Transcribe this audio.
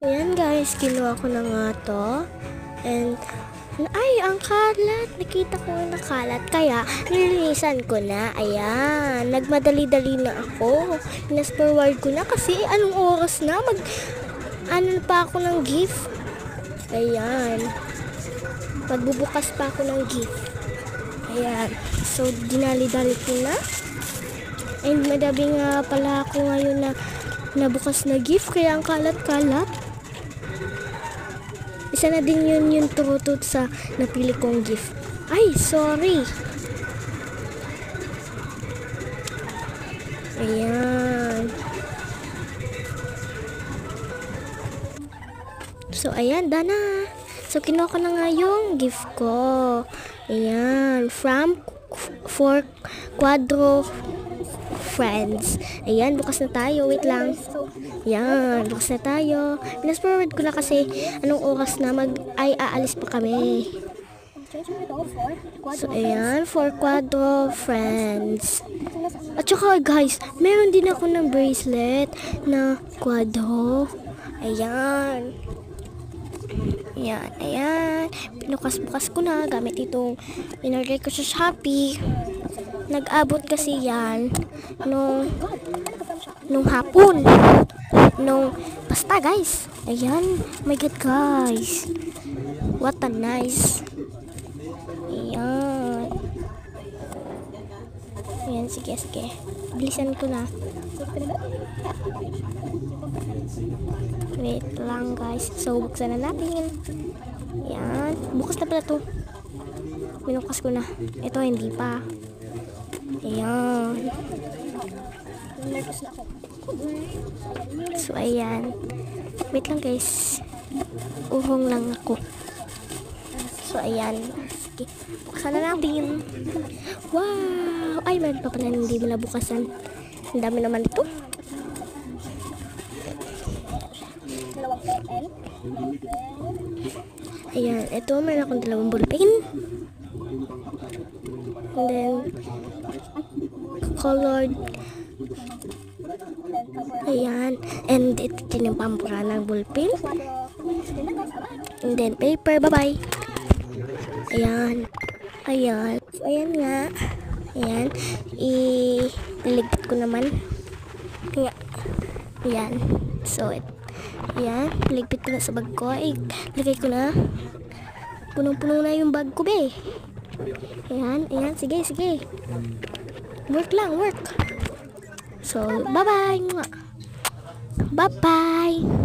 Ayan guys, kinuha ko na nga to. And, ay, ang kalat. Nakita ko na kalat. Kaya, nilinisan ko na. Ayan, nagmadali-dali na ako. Pinas-forward ko na kasi anong oras na? Ano pa ako ng gift? Ayan. Magbubukas pa ako ng gift. Ayan. So, dinali-dali ko na. And, madami nga pala ako ngayon na nabukas na gift. Kaya ang kalat-kalat. Isa na din yun yung turutut sa napili kong gift. Ay, sorry. Ayan. So, ayan, dana. So, kinuha ko na nga yung gift ko. Ayan. From for Quadro Friends. Ayan, bukas na tayo. Wait lang. Ayan, bukas na tayo. Pinas-forward ko na kasi anong oras na aalis pa kami. So, ayan, for Quadro Friends. At saka, guys, meron din ako ng bracelet na Quadro. Ayan. Ayan, ayan. Pinukas-bukas ko na gamit itong inorder ko sa Shopee. Nag-abot kasi yan nung hapon. Basta guys. Ayan. Oh my God guys. What a nice. Ayan. Ayan, sige. Bilisan ko na. Wait lang guys. So, buksan na natin. Ayan. Bukas na pala to. Binukas ko na. Ito hindi pa. Ayan. So, ayan. Wait lang guys. Uhong lang ako. So, ayan. Sige. Buksan na natin. Wow! Ay, meron pa pala hindi mo nabukasan. Ang dami naman ito. Ayan. Ito, meron akong dalawang ballpen. And then, colored. Ayan. And ito din yung pampura ng ballpen. And then, paper. Bye-bye. Ayan. Ayan. So, ayan nga. Ayan. Iligpit ko naman. Ayan. So, ayan. Iligpit ko na sa bag ko. Lagay ko na. Punong-puno na yung bag ko, be. Ayan. Sige. Work lang, work. So, bye-bye. Bye-bye.